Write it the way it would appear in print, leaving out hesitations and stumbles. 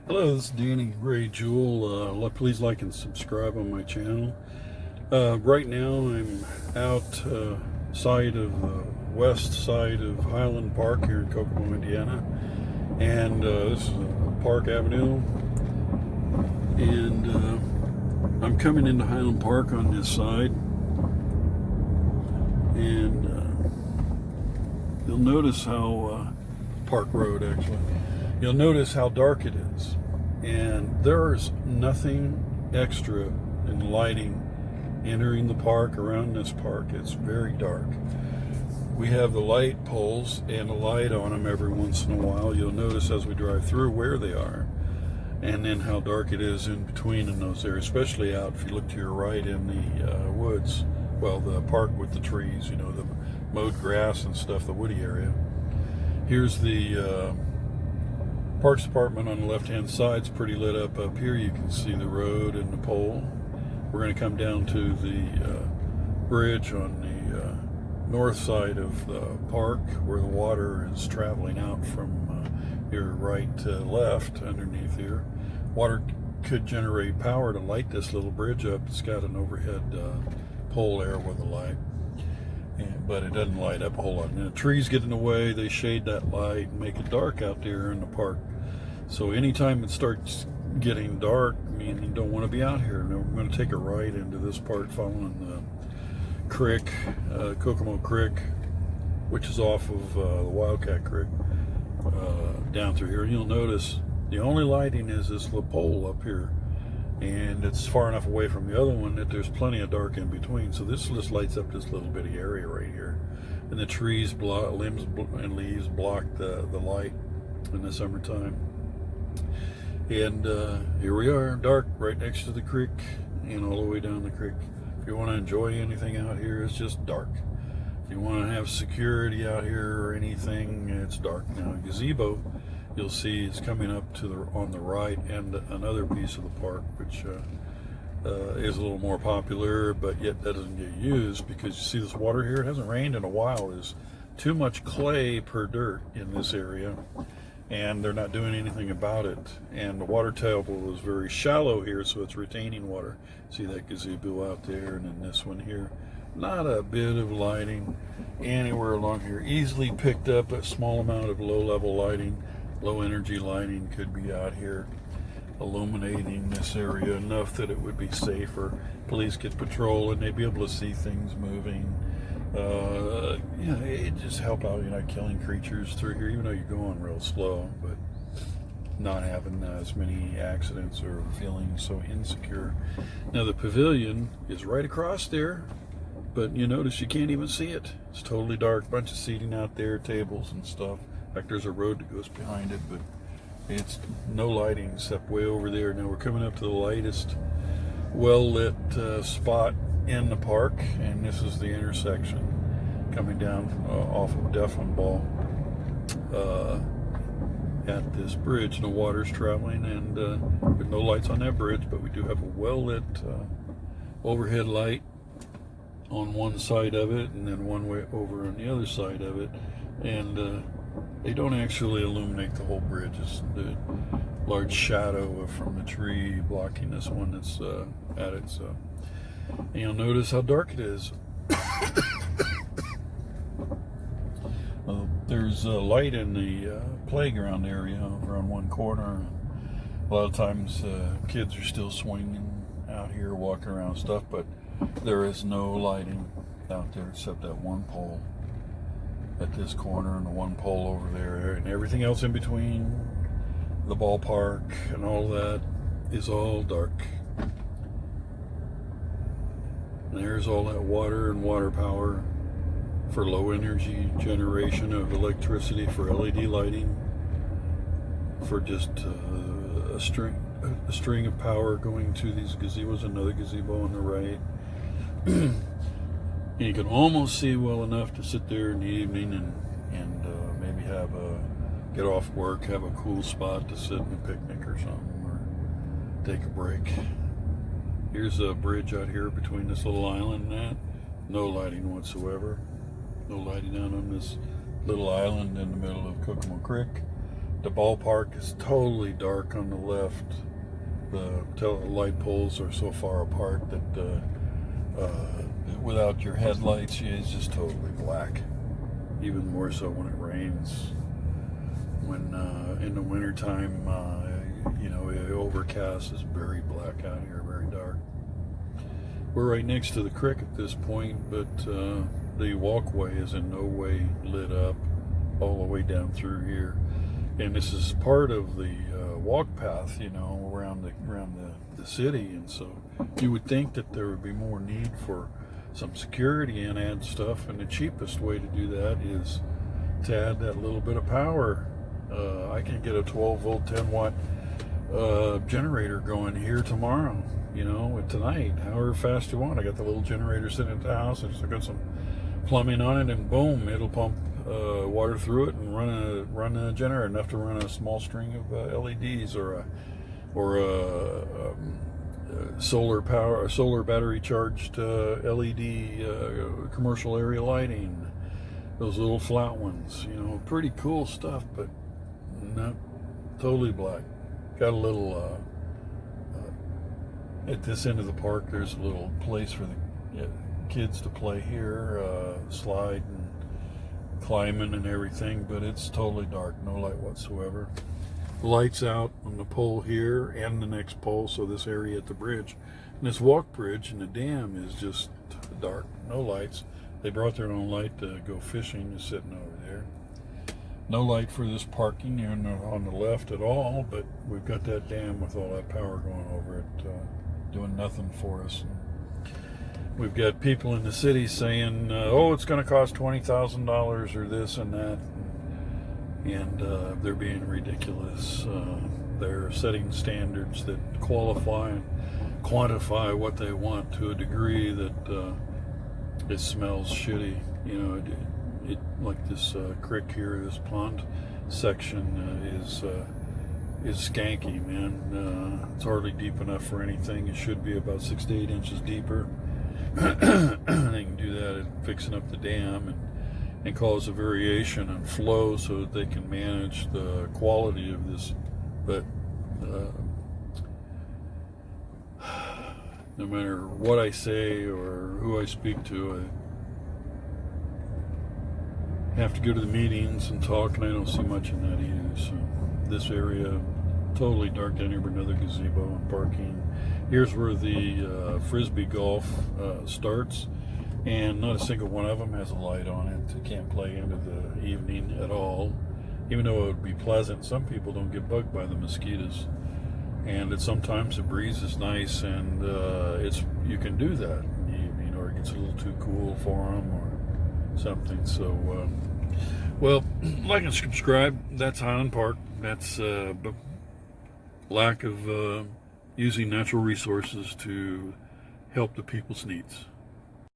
Hello, this is Danny Ray Jewell. Please like and subscribe on my channel. Right now I'm outside of the west side of Highland Park here in Kokomo, Indiana. And this is Park Avenue. And I'm coming into Highland Park on this side. And you'll notice how, Park Road actually. You'll notice how dark it is, and there's nothing extra in lighting entering the park, around this park. It's very dark. We have the light poles and a light on them every once in a while. You'll notice as we drive through where they are, and then how dark it is in between in those areas, especially out if you look to your right in the woods. Well, the park with the trees, you know, the mowed grass and stuff, the woody area. Here's the Parks Department on the left-hand side. It's pretty lit up here. You can see the road and the pole. We're going to come down to the bridge on the north side of the park where the water is traveling out from your right to left underneath here. Water could generate power to light this little bridge up. It's got an overhead pole there with a light. But it doesn't light up a whole lot. And the trees get in the way, they shade that light and make it dark out there in the park. So anytime it starts getting dark, I mean, you don't want to be out here. Now we're going to take a right into this part following the creek, Kokomo Creek, which is off of the Wildcat Creek, down through here. And you'll notice the only lighting is this little pole up here. And it's far enough away from the other one that there's plenty of dark in between. So this just lights up this little bitty area right here. And the trees, limbs and leaves block the light in the summertime. And here we are, dark, right next to the creek and all the way down the creek. If you want to enjoy anything out here, it's just dark. If you want to have security out here or anything, it's dark. Now, gazebo, you'll see is coming up to on the right, and another piece of the park which is a little more popular, but yet that doesn't get used because you see this water here. It hasn't rained in a while. There's too much clay per dirt in this area, and they're not doing anything about it. And the water table is very shallow here, so it's retaining water. See that gazebo out there, and then this one here. Not a bit of lighting anywhere along here. Easily picked up a small amount of low-level lighting. Low energy lighting could be out here illuminating this area enough that it would be safer. Police could patrol and they'd be able to see things moving. You know, it just help out. You're not killing creatures through here, even though you're going real slow, but not having as many accidents or feeling so insecure. Now the pavilion is right across there, but you notice you can't even see it. It's totally dark. Bunch of seating out there, tables and stuff. In fact, there's a road that goes behind it, but it's no lighting except way over there. Now we're coming up to the lightest, well-lit spot in the park, and this is the intersection coming down off of Deflin Ball at this bridge. The water's traveling, and there's no lights on that bridge, but we do have a well-lit overhead light on one side of it, and then one way over on the other side of it, and they don't actually illuminate the whole bridge. It's the large shadow from the tree blocking this one that's at it. So, and you'll notice how dark it is. There's a light in the playground area over on one corner. A lot of times kids are still swinging out here, walking around stuff, but there is no lighting out there except that one pole at this corner and the one pole over there, and everything else in between the ballpark and all that is all dark. And there's all that water and water power for low energy generation of electricity for LED lighting, for just a string of power going to these gazebos. Another gazebo on the right. You can almost see well enough to sit there in the evening and maybe get off work, have a cool spot to sit and picnic or something, or take a break. Here's a bridge out here between this little island and that. No lighting whatsoever. No lighting out on this little island in the middle of Kokomo Creek. The ballpark is totally dark on the left. The light poles are so far apart that without your headlights, it's just totally black. Even more so when it rains. When in the wintertime, overcast is very black out here, very dark. We're right next to the creek at this point, but the walkway is in no way lit up all the way down through here. And this is part of the walk path, around the city. And so you would think that there would be more need for some security and add stuff. And the cheapest way to do that is to add that little bit of power. I can get a 12 volt, 10 watt generator going here tomorrow, tonight, however fast you want. I got the little generator sitting at the house. I just got some plumbing on it, and boom, it'll pump water through it and run a generator enough to run a small string of LEDs or a solar power, solar battery charged LED commercial area lighting. Those little flat ones, pretty cool stuff, but not totally black. Got a little at this end of the park. There's a little place for the kids to play here, slide and climbing and everything, but it's totally dark, no light whatsoever. Lights out on the pole here and the next pole, so this area at the bridge. And this walk bridge and the dam is just dark, no lights. They brought their own light to go fishing, is sitting over there. No light for this parking here on the left at all, but we've got that dam with all that power going over it, doing nothing for us. We've got people in the city saying, it's going to cost $20,000 or this and that. And they're being ridiculous. They're setting standards that qualify and quantify what they want to a degree that it smells shitty. It like this creek here, this pond section is skanky, man. It's hardly deep enough for anything. It should be about 6 to 8 inches deeper. They can do that at fixing up the dam and cause a variation and flow so that they can manage the quality of this. But no matter what I say or who I speak to, I have to go to the meetings and talk, and I don't see much in that either. So this area, totally dark down here, but another gazebo and parking. Here's where the Frisbee golf starts, and not a single one of them has a light on it. They can't play into the evening at all, even though it would be pleasant. Some people don't get bugged by the mosquitoes, and sometimes the breeze is nice, and you can do that in the evening, or it gets a little too cool for them or something. So, like and subscribe. That's Highland Park. That's lack of using natural resources to help the people's needs.